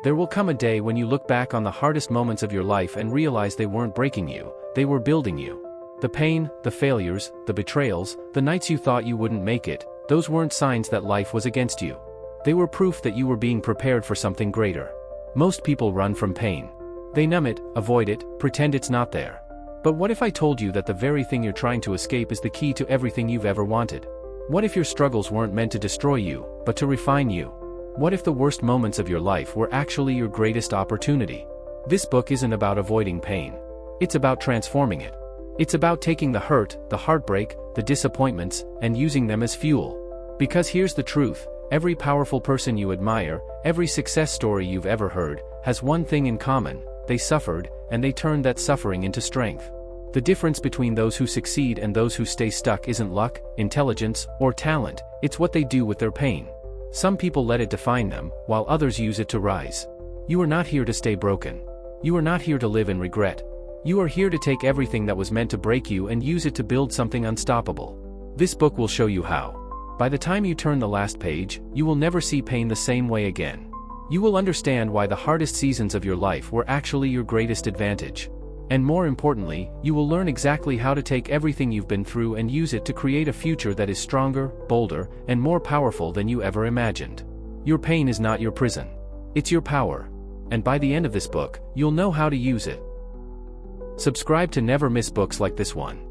There will come a day when you look back on the hardest moments of your life and realize they weren't breaking you, they were building you. The pain, the failures, the betrayals, the nights you thought you wouldn't make it, those weren't signs that life was against you. They were proof that you were being prepared for something greater. Most people run from pain. They numb it, avoid it, pretend it's not there. But what if I told you that the very thing you're trying to escape is the key to everything you've ever wanted? What if your struggles weren't meant to destroy you, but to refine you? What if the worst moments of your life were actually your greatest opportunity? This book isn't about avoiding pain. It's about transforming it. It's about taking the hurt, the heartbreak, the disappointments, and using them as fuel. Because here's the truth, every powerful person you admire, every success story you've ever heard, has one thing in common: they suffered, and they turned that suffering into strength. The difference between those who succeed and those who stay stuck isn't luck, intelligence, or talent, it's what they do with their pain. Some people let it define them, while others use it to rise. You are not here to stay broken. You are not here to live in regret. You are here to take everything that was meant to break you and use it to build something unstoppable. This book will show you how. By the time you turn the last page, you will never see pain the same way again. You will understand why the hardest seasons of your life were actually your greatest advantage. And more importantly, you will learn exactly how to take everything you've been through and use it to create a future that is stronger, bolder, and more powerful than you ever imagined. Your pain is not your prison. It's your power. And by the end of this book, you'll know how to use it. Subscribe to never miss books like this one.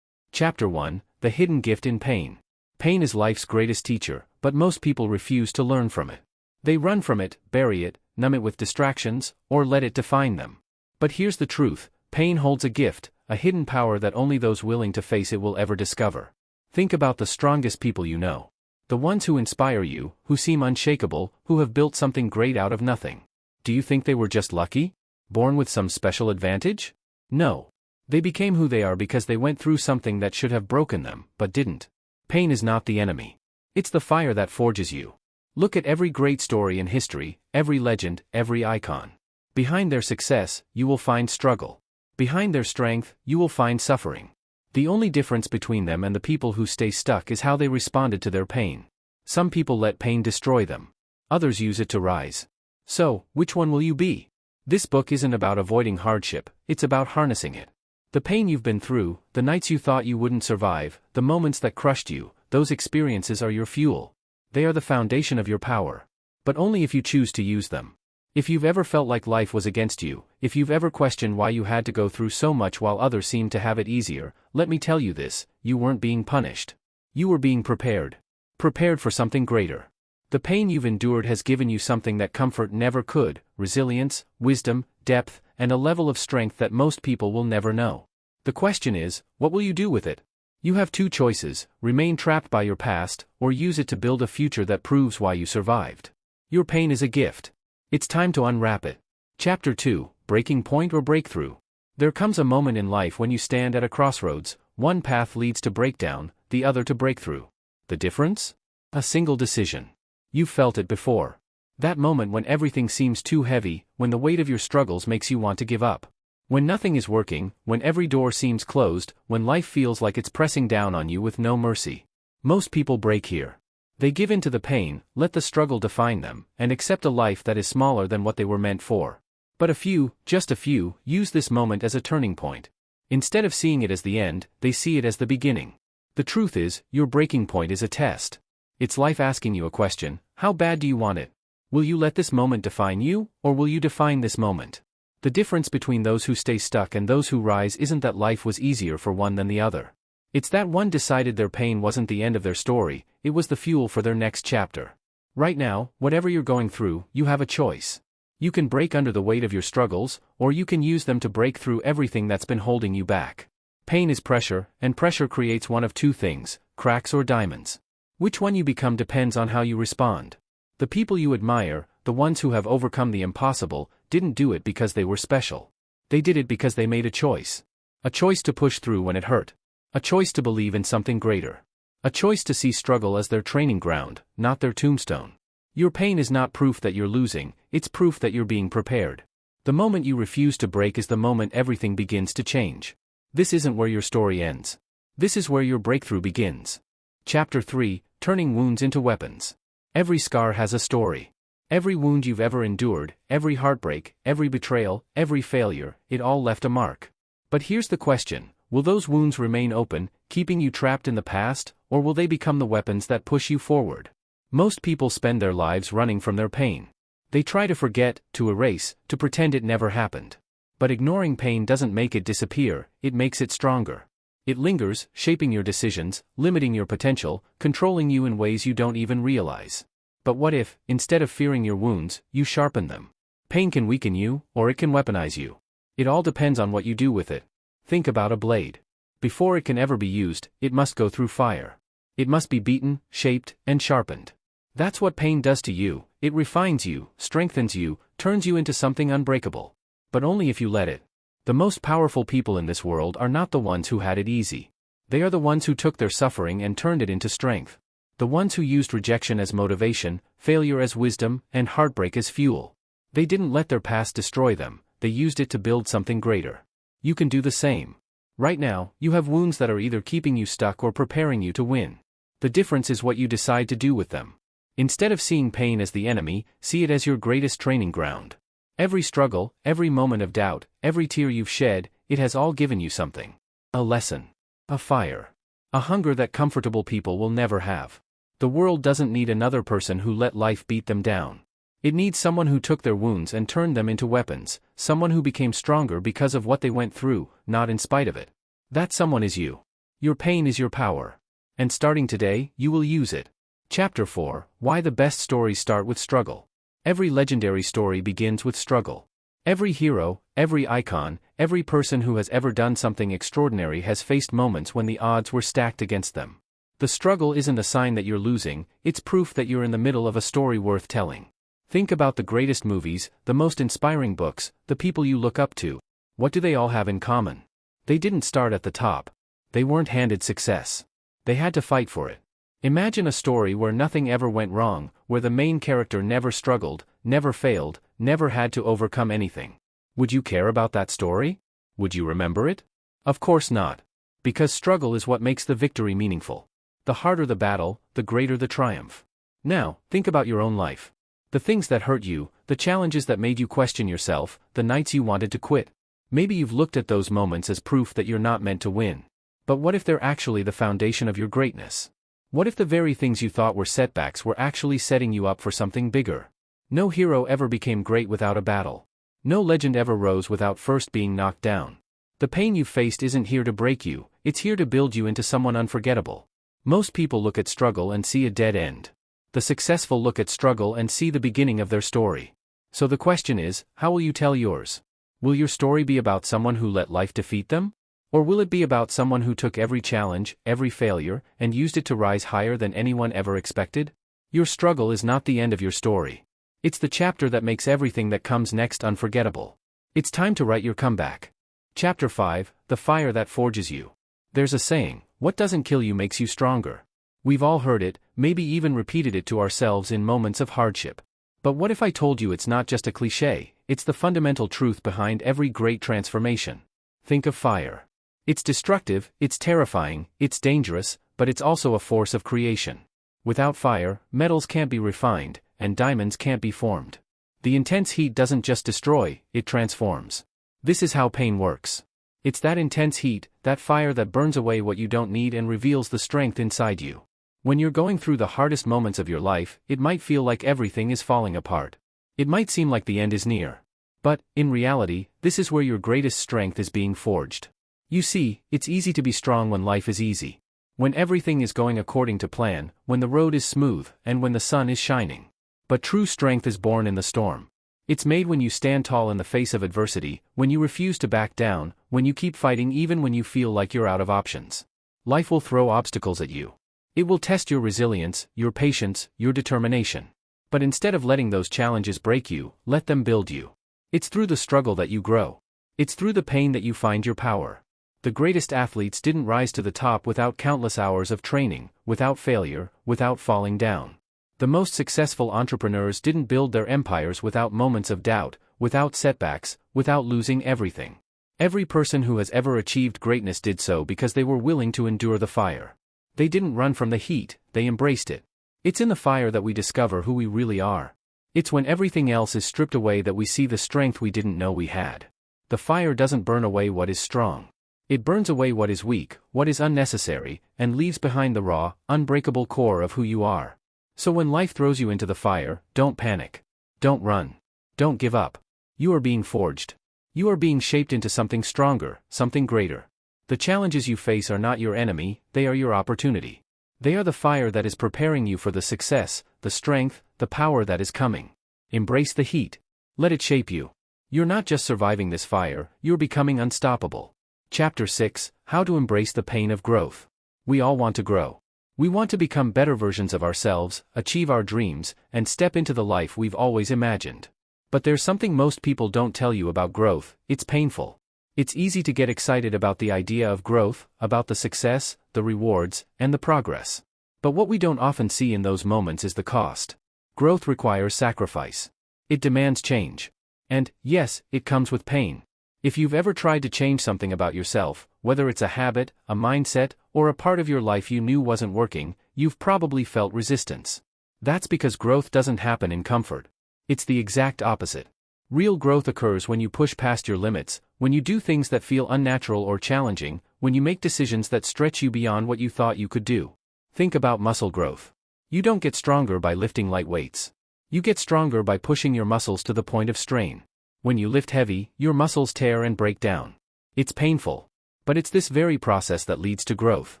Chapter 1: The Hidden Gift in Pain. Pain is life's greatest teacher, but most people refuse to learn from it. They run from it, bury it, numb it with distractions, or let it define them. But here's the truth: pain holds a gift, a hidden power that only those willing to face it will ever discover. Think about the strongest people you know. The ones who inspire you, who seem unshakable, who have built something great out of nothing. Do you think they were just lucky? Born with some special advantage? No. They became who they are because they went through something that should have broken them, but didn't. Pain is not the enemy. It's the fire that forges you. Look at every great story in history, every legend, every icon. Behind their success, you will find struggle. Behind their strength, you will find suffering. The only difference between them and the people who stay stuck is how they responded to their pain. Some people let pain destroy them. Others use it to rise. So, which one will you be? This book isn't about avoiding hardship, it's about harnessing it. The pain you've been through, the nights you thought you wouldn't survive, the moments that crushed you, those experiences are your fuel. They are the foundation of your power. But only if you choose to use them. If you've ever felt like life was against you, if you've ever questioned why you had to go through so much while others seemed to have it easier, let me tell you this: you weren't being punished. You were being prepared. Prepared for something greater. The pain you've endured has given you something that comfort never could: resilience, wisdom, depth, and a level of strength that most people will never know. The question is, what will you do with it? You have two choices: remain trapped by your past, or use it to build a future that proves why you survived. Your pain is a gift. It's time to unwrap it. Chapter 2: Breaking Point or Breakthrough. There comes a moment in life when you stand at a crossroads. One path leads to breakdown, the other to breakthrough. The difference? A single decision. You've felt it before. That moment when everything seems too heavy, when the weight of your struggles makes you want to give up. When nothing is working, when every door seems closed, when life feels like it's pressing down on you with no mercy. Most people break here. They give in to the pain, let the struggle define them, and accept a life that is smaller than what they were meant for. But a few, just a few, use this moment as a turning point. Instead of seeing it as the end, they see it as the beginning. The truth is, your breaking point is a test. It's life asking you a question: how bad do you want it? Will you let this moment define you, or will you define this moment? The difference between those who stay stuck and those who rise isn't that life was easier for one than the other. It's that one decided their pain wasn't the end of their story, it was the fuel for their next chapter. Right now, whatever you're going through, you have a choice. You can break under the weight of your struggles, or you can use them to break through everything that's been holding you back. Pain is pressure, and pressure creates one of two things: cracks or diamonds. Which one you become depends on how you respond. The people you admire, the ones who have overcome the impossible, didn't do it because they were special. They did it because they made a choice. A choice to push through when it hurt. A choice to believe in something greater. A choice to see struggle as their training ground, not their tombstone. Your pain is not proof that you're losing, it's proof that you're being prepared. The moment you refuse to break is the moment everything begins to change. This isn't where your story ends. This is where your breakthrough begins. Chapter 3, Turning Wounds into Weapons. Every scar has a story. Every wound you've ever endured, every heartbreak, every betrayal, every failure, it all left a mark. But here's the question, will those wounds remain open, keeping you trapped in the past, or will they become the weapons that push you forward? Most people spend their lives running from their pain. They try to forget, to erase, to pretend it never happened. But ignoring pain doesn't make it disappear, it makes it stronger. It lingers, shaping your decisions, limiting your potential, controlling you in ways you don't even realize. But what if, instead of fearing your wounds, you sharpen them? Pain can weaken you, or it can weaponize you. It all depends on what you do with it. Think about a blade. Before it can ever be used, it must go through fire. It must be beaten, shaped, and sharpened. That's what pain does to you. It refines you, strengthens you, turns you into something unbreakable. But only if you let it. The most powerful people in this world are not the ones who had it easy. They are the ones who took their suffering and turned it into strength. The ones who used rejection as motivation, failure as wisdom, and heartbreak as fuel. They didn't let their past destroy them, they used it to build something greater. You can do the same. Right now, you have wounds that are either keeping you stuck or preparing you to win. The difference is what you decide to do with them. Instead of seeing pain as the enemy, see it as your greatest training ground. Every struggle, every moment of doubt, every tear you've shed, it has all given you something. A lesson. A fire. A hunger that comfortable people will never have. The world doesn't need another person who let life beat them down. It needs someone who took their wounds and turned them into weapons, someone who became stronger because of what they went through, not in spite of it. That someone is you. Your pain is your power. And starting today, you will use it. Chapter 4, Why the Best Stories Start with Struggle. Every legendary story begins with struggle. Every hero, every icon, every person who has ever done something extraordinary has faced moments when the odds were stacked against them. The struggle isn't a sign that you're losing, it's proof that you're in the middle of a story worth telling. Think about the greatest movies, the most inspiring books, the people you look up to. What do they all have in common? They didn't start at the top. They weren't handed success. They had to fight for it. Imagine a story where nothing ever went wrong, where the main character never struggled, never failed, never had to overcome anything. Would you care about that story? Would you remember it? Of course not. Because struggle is what makes the victory meaningful. The harder the battle, the greater the triumph. Now, think about your own life. The things that hurt you, the challenges that made you question yourself, the nights you wanted to quit. Maybe you've looked at those moments as proof that you're not meant to win. But what if they're actually the foundation of your greatness? What if the very things you thought were setbacks were actually setting you up for something bigger? No hero ever became great without a battle. No legend ever rose without first being knocked down. The pain you've faced isn't here to break you, it's here to build you into someone unforgettable. Most people look at struggle and see a dead end. The successful look at struggle and see the beginning of their story. So the question is, how will you tell yours? Will your story be about someone who let life defeat them? Or will it be about someone who took every challenge, every failure, and used it to rise higher than anyone ever expected? Your struggle is not the end of your story. It's the chapter that makes everything that comes next unforgettable. It's time to write your comeback. Chapter 5, The Fire That Forges You. There's a saying, what doesn't kill you makes you stronger. We've all heard it, maybe even repeated it to ourselves in moments of hardship. But what if I told you it's not just a cliché, it's the fundamental truth behind every great transformation? Think of fire. It's destructive, it's terrifying, it's dangerous, but it's also a force of creation. Without fire, metals can't be refined, and diamonds can't be formed. The intense heat doesn't just destroy, it transforms. This is how pain works. It's that intense heat, that fire that burns away what you don't need and reveals the strength inside you. When you're going through the hardest moments of your life, it might feel like everything is falling apart. It might seem like the end is near. But, in reality, this is where your greatest strength is being forged. You see, it's easy to be strong when life is easy. When everything is going according to plan, when the road is smooth, and when the sun is shining. But true strength is born in the storm. It's made when you stand tall in the face of adversity, when you refuse to back down, when you keep fighting even when you feel like you're out of options. Life will throw obstacles at you. It will test your resilience, your patience, your determination. But instead of letting those challenges break you, let them build you. It's through the struggle that you grow. It's through the pain that you find your power. The greatest athletes didn't rise to the top without countless hours of training, without failure, without falling down. The most successful entrepreneurs didn't build their empires without moments of doubt, without setbacks, without losing everything. Every person who has ever achieved greatness did so because they were willing to endure the fire. They didn't run from the heat, they embraced it. It's in the fire that we discover who we really are. It's when everything else is stripped away that we see the strength we didn't know we had. The fire doesn't burn away what is strong. It burns away what is weak, what is unnecessary, and leaves behind the raw, unbreakable core of who you are. So when life throws you into the fire, don't panic. Don't run. Don't give up. You are being forged. You are being shaped into something stronger, something greater. The challenges you face are not your enemy, they are your opportunity. They are the fire that is preparing you for the success, the strength, the power that is coming. Embrace the heat. Let it shape you. You're not just surviving this fire, you're becoming unstoppable. Chapter 6: How to Embrace the Pain of Growth. We all want to grow. We want to become better versions of ourselves, achieve our dreams, and step into the life we've always imagined. But there's something most people don't tell you about growth: it's painful. It's easy to get excited about the idea of growth, about the success, the rewards, and the progress. But what we don't often see in those moments is the cost. Growth requires sacrifice. It demands change. And, yes, it comes with pain. If you've ever tried to change something about yourself, whether it's a habit, a mindset, or a part of your life you knew wasn't working, you've probably felt resistance. That's because growth doesn't happen in comfort. It's the exact opposite. Real growth occurs when you push past your limits, when you do things that feel unnatural or challenging, when you make decisions that stretch you beyond what you thought you could do. Think about muscle growth. You don't get stronger by lifting light weights. You get stronger by pushing your muscles to the point of strain. When you lift heavy, your muscles tear and break down. It's painful. But it's this very process that leads to growth.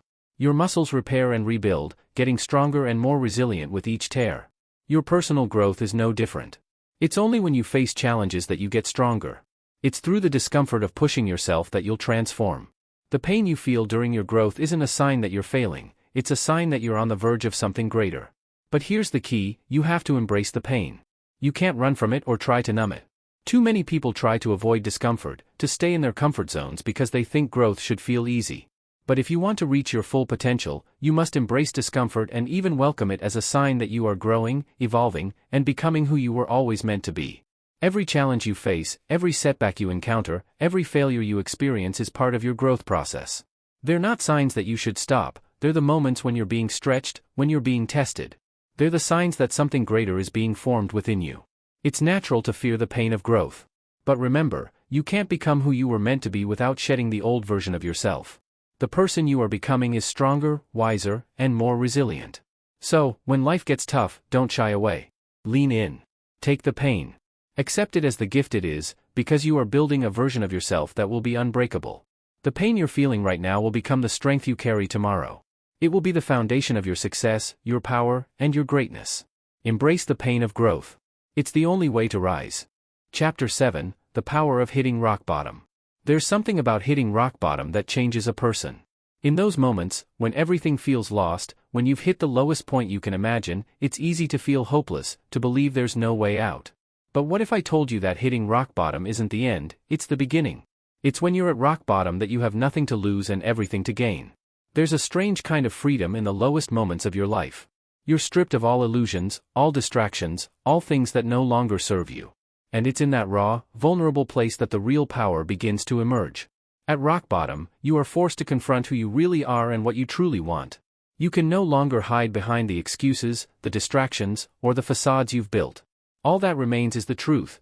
Your muscles repair and rebuild, getting stronger and more resilient with each tear. Your personal growth is no different. It's only when you face challenges that you get stronger. It's through the discomfort of pushing yourself that you'll transform. The pain you feel during your growth isn't a sign that you're failing, it's a sign that you're on the verge of something greater. But here's the key: you have to embrace the pain. You can't run from it or try to numb it. Too many people try to avoid discomfort, to stay in their comfort zones because they think growth should feel easy. But if you want to reach your full potential, you must embrace discomfort and even welcome it as a sign that you are growing, evolving, and becoming who you were always meant to be. Every challenge you face, every setback you encounter, every failure you experience is part of your growth process. They're not signs that you should stop, they're the moments when you're being stretched, when you're being tested. They're the signs that something greater is being formed within you. It's natural to fear the pain of growth. But remember, you can't become who you were meant to be without shedding the old version of yourself. The person you are becoming is stronger, wiser, and more resilient. So, when life gets tough, don't shy away. Lean in. Take the pain. Accept it as the gift it is, because you are building a version of yourself that will be unbreakable. The pain you're feeling right now will become the strength you carry tomorrow. It will be the foundation of your success, your power, and your greatness. Embrace the pain of growth. It's the only way to rise. Chapter 7: The Power of Hitting Rock Bottom. There's something about hitting rock bottom that changes a person. In those moments, when everything feels lost, when you've hit the lowest point you can imagine, it's easy to feel hopeless, to believe there's no way out. But what if I told you that hitting rock bottom isn't the end, it's the beginning? It's when you're at rock bottom that you have nothing to lose and everything to gain. There's a strange kind of freedom in the lowest moments of your life. You're stripped of all illusions, all distractions, all things that no longer serve you. And it's in that raw, vulnerable place that the real power begins to emerge. At rock bottom, you are forced to confront who you really are and what you truly want. You can no longer hide behind the excuses, the distractions, or the facades you've built. All that remains is the truth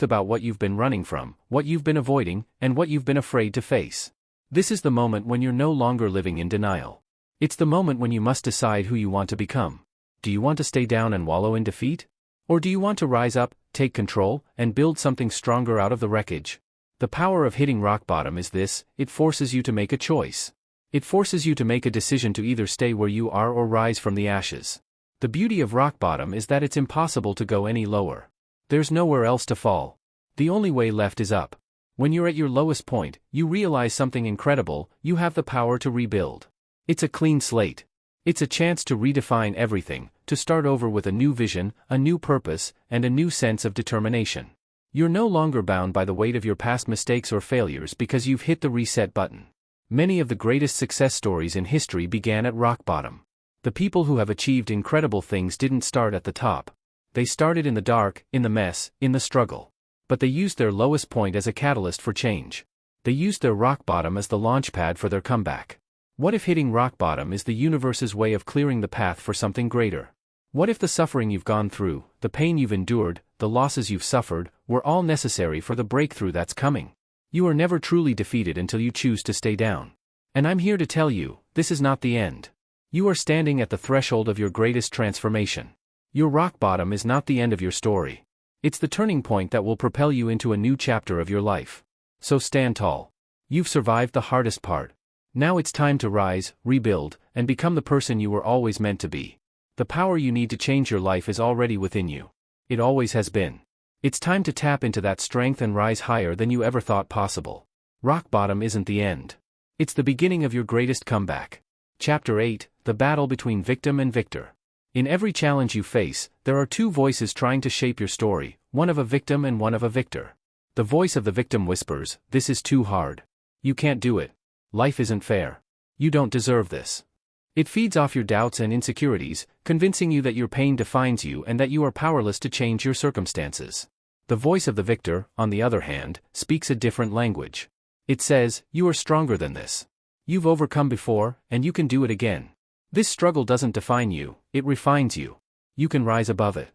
about what you've been running from, what you've been avoiding, and what you've been afraid to face. This is the moment when you're no longer living in denial. It's the moment when you must decide who you want to become. Do you want to stay down and wallow in defeat? Or do you want to rise up, take control, and build something stronger out of the wreckage? The power of hitting rock bottom is this: it forces you to make a choice. It forces you to make a decision to either stay where you are or rise from the ashes. The beauty of rock bottom is that it's impossible to go any lower. There's nowhere else to fall. The only way left is up. When you're at your lowest point, you realize something incredible: you have the power to rebuild. It's a clean slate. It's a chance to redefine everything, to start over with a new vision, a new purpose, and a new sense of determination. You're no longer bound by the weight of your past mistakes or failures because you've hit the reset button. Many of the greatest success stories in history began at rock bottom. The people who have achieved incredible things didn't start at the top. They started in the dark, in the mess, in the struggle. But they used their lowest point as a catalyst for change. They used their rock bottom as the launch pad for their comeback. What if hitting rock bottom is the universe's way of clearing the path for something greater? What if the suffering you've gone through, the pain you've endured, the losses you've suffered, were all necessary for the breakthrough that's coming? You are never truly defeated until you choose to stay down. And I'm here to tell you, this is not the end. You are standing at the threshold of your greatest transformation. Your rock bottom is not the end of your story. It's the turning point that will propel you into a new chapter of your life. So stand tall. You've survived the hardest part. Now it's time to rise, rebuild, and become the person you were always meant to be. The power you need to change your life is already within you. It always has been. It's time to tap into that strength and rise higher than you ever thought possible. Rock bottom isn't the end. It's the beginning of your greatest comeback. Chapter 8: The Battle Between Victim and Victor. In every challenge you face, there are two voices trying to shape your story, one of a victim and one of a victor. The voice of the victim whispers, "This is too hard. You can't do it. Life isn't fair. You don't deserve this." It feeds off your doubts and insecurities, convincing you that your pain defines you and that you are powerless to change your circumstances. The voice of the victor, on the other hand, speaks a different language. It says, "You are stronger than this. You've overcome before, and you can do it again. This struggle doesn't define you, it refines you. You can rise above it."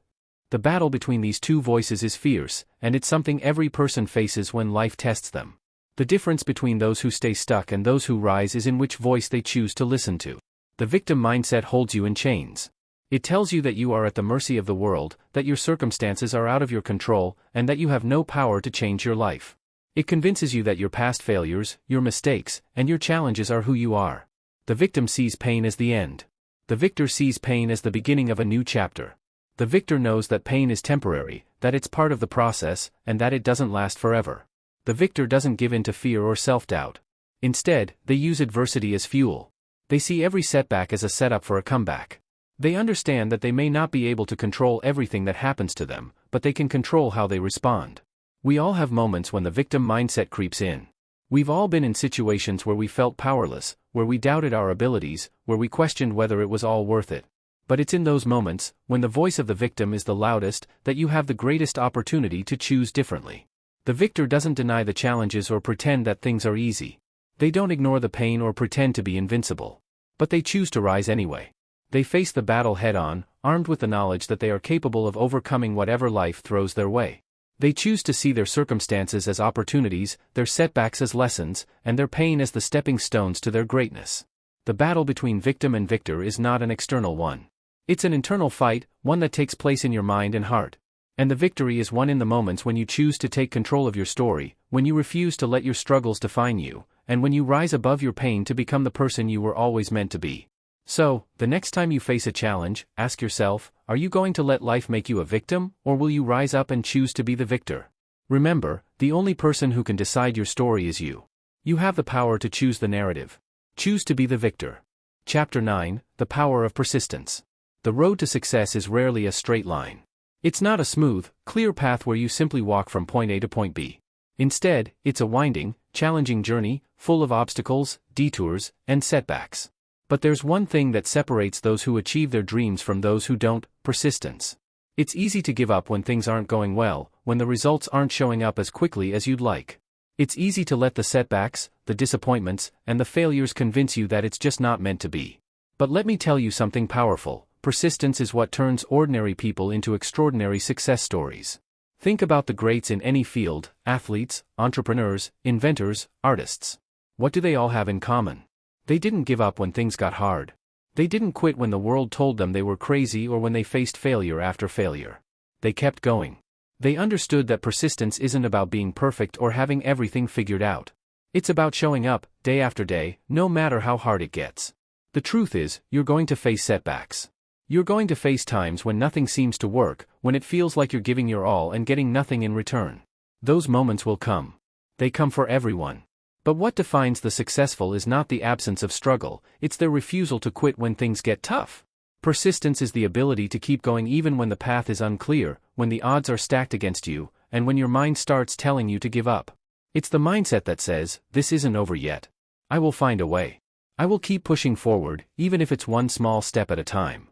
The battle between these two voices is fierce, and it's something every person faces when life tests them. The difference between those who stay stuck and those who rise is in which voice they choose to listen to. The victim mindset holds you in chains. It tells you that you are at the mercy of the world, that your circumstances are out of your control, and that you have no power to change your life. It convinces you that your past failures, your mistakes, and your challenges are who you are. The victim sees pain as the end. The victor sees pain as the beginning of a new chapter. The victor knows that pain is temporary, that it's part of the process, and that it doesn't last forever. The victor doesn't give in to fear or self-doubt. Instead, they use adversity as fuel. They see every setback as a setup for a comeback. They understand that they may not be able to control everything that happens to them, but they can control how they respond. We all have moments when the victim mindset creeps in. We've all been in situations where we felt powerless, where we doubted our abilities, where we questioned whether it was all worth it. But it's in those moments, when the voice of the victim is the loudest, that you have the greatest opportunity to choose differently. The victor doesn't deny the challenges or pretend that things are easy. They don't ignore the pain or pretend to be invincible. But they choose to rise anyway. They face the battle head-on, armed with the knowledge that they are capable of overcoming whatever life throws their way. They choose to see their circumstances as opportunities, their setbacks as lessons, and their pain as the stepping stones to their greatness. The battle between victim and victor is not an external one. It's an internal fight, one that takes place in your mind and heart. And the victory is won in the moments when you choose to take control of your story, when you refuse to let your struggles define you, and when you rise above your pain to become the person you were always meant to be. So, the next time you face a challenge, ask yourself, are you going to let life make you a victim, or will you rise up and choose to be the victor? Remember, the only person who can decide your story is you. You have the power to choose the narrative. Choose to be the victor. Chapter 9: The Power of Persistence. The road to success is rarely a straight line. It's not a smooth, clear path where you simply walk from point A to point B. Instead, it's a winding, challenging journey, full of obstacles, detours, and setbacks. But there's one thing that separates those who achieve their dreams from those who don't: persistence. It's easy to give up when things aren't going well, when the results aren't showing up as quickly as you'd like. It's easy to let the setbacks, the disappointments, and the failures convince you that it's just not meant to be. But let me tell you something powerful: persistence is what turns ordinary people into extraordinary success stories. Think about the greats in any field: athletes, entrepreneurs, inventors, artists. What do they all have in common? They didn't give up when things got hard. They didn't quit when the world told them they were crazy or when they faced failure after failure. They kept going. They understood that persistence isn't about being perfect or having everything figured out. It's about showing up, day after day, no matter how hard it gets. The truth is, you're going to face setbacks. You're going to face times when nothing seems to work, when it feels like you're giving your all and getting nothing in return. Those moments will come. They come for everyone. But what defines the successful is not the absence of struggle, it's their refusal to quit when things get tough. Persistence is the ability to keep going even when the path is unclear, when the odds are stacked against you, and when your mind starts telling you to give up. It's the mindset that says, "This isn't over yet. I will find a way. I will keep pushing forward, even if it's one small step at a time."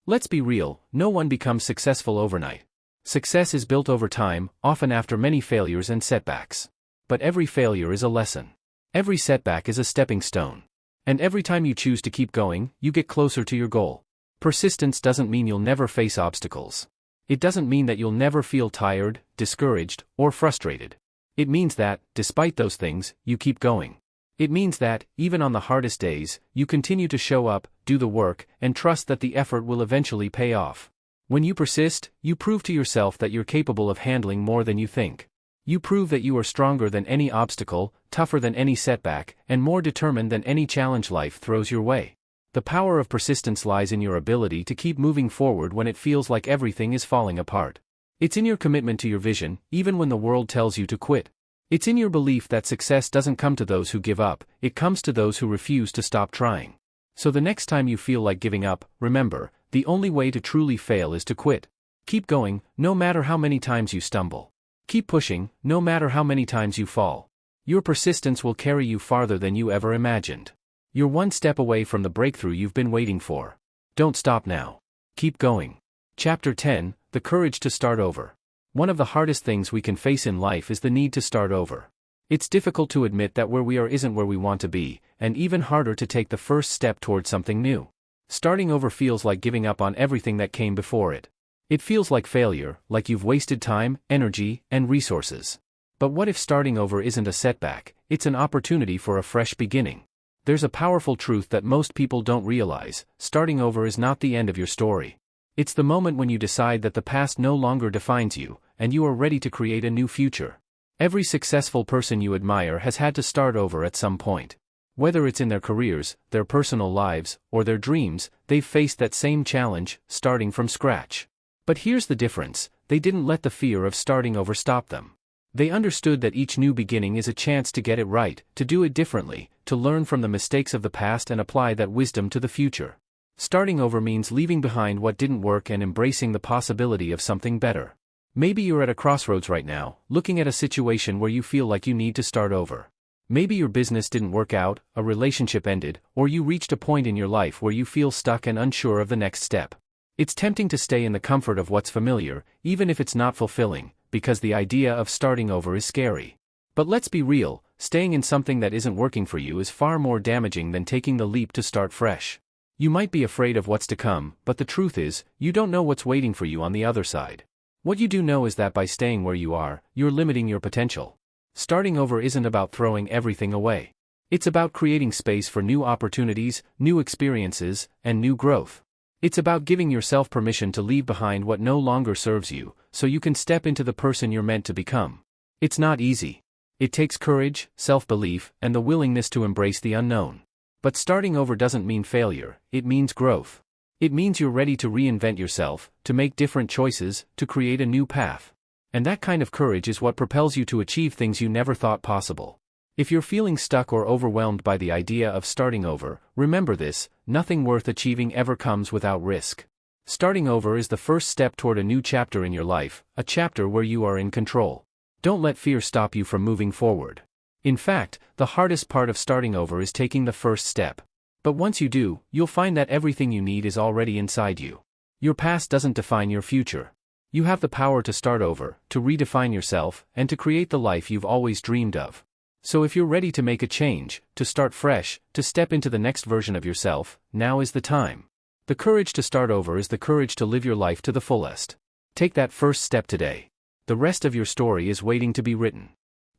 Let's be real, no one becomes successful overnight. Success is built over time, often after many failures and setbacks. But every failure is a lesson. Every setback is a stepping stone. And every time you choose to keep going, you get closer to your goal. Persistence doesn't mean you'll never face obstacles. It doesn't mean that you'll never feel tired, discouraged, or frustrated. It means that, despite those things, you keep going. It means that, even on the hardest days, you continue to show up, do the work, and trust that the effort will eventually pay off. When you persist, you prove to yourself that you're capable of handling more than you think. You prove that you are stronger than any obstacle, tougher than any setback, and more determined than any challenge life throws your way. The power of persistence lies in your ability to keep moving forward when it feels like everything is falling apart. It's in your commitment to your vision, even when the world tells you to quit. It's in your belief that success doesn't come to those who give up, it comes to those who refuse to stop trying. So the next time you feel like giving up, remember, the only way to truly fail is to quit. Keep going, no matter how many times you stumble. Keep pushing, no matter how many times you fall. Your persistence will carry you farther than you ever imagined. You're one step away from the breakthrough you've been waiting for. Don't stop now. Keep going. Chapter 10, The Courage to Start Over. One of the hardest things we can face in life is the need to start over. It's difficult to admit that where we are isn't where we want to be, and even harder to take the first step toward something new. Starting over feels like giving up on everything that came before it. It feels like failure, like you've wasted time, energy, and resources. But what if starting over isn't a setback, it's an opportunity for a fresh beginning? There's a powerful truth that most people don't realize: starting over is not the end of your story. It's the moment when you decide that the past no longer defines you, and you are ready to create a new future. Every successful person you admire has had to start over at some point. Whether it's in their careers, their personal lives, or their dreams, they've faced that same challenge, starting from scratch. But here's the difference: they didn't let the fear of starting over stop them. They understood that each new beginning is a chance to get it right, to do it differently, to learn from the mistakes of the past and apply that wisdom to the future. Starting over means leaving behind what didn't work and embracing the possibility of something better. Maybe you're at a crossroads right now, looking at a situation where you feel like you need to start over. Maybe your business didn't work out, a relationship ended, or you reached a point in your life where you feel stuck and unsure of the next step. It's tempting to stay in the comfort of what's familiar, even if it's not fulfilling, because the idea of starting over is scary. But let's be real, staying in something that isn't working for you is far more damaging than taking the leap to start fresh. You might be afraid of what's to come, but the truth is, you don't know what's waiting for you on the other side. What you do know is that by staying where you are, you're limiting your potential. Starting over isn't about throwing everything away. It's about creating space for new opportunities, new experiences, and new growth. It's about giving yourself permission to leave behind what no longer serves you, so you can step into the person you're meant to become. It's not easy. It takes courage, self-belief, and the willingness to embrace the unknown. But starting over doesn't mean failure, it means growth. It means you're ready to reinvent yourself, to make different choices, to create a new path. And that kind of courage is what propels you to achieve things you never thought possible. If you're feeling stuck or overwhelmed by the idea of starting over, remember this: nothing worth achieving ever comes without risk. Starting over is the first step toward a new chapter in your life, a chapter where you are in control. Don't let fear stop you from moving forward. In fact, the hardest part of starting over is taking the first step. But once you do, you'll find that everything you need is already inside you. Your past doesn't define your future. You have the power to start over, to redefine yourself, and to create the life you've always dreamed of. So if you're ready to make a change, to start fresh, to step into the next version of yourself, now is the time. The courage to start over is the courage to live your life to the fullest. Take that first step today. The rest of your story is waiting to be written.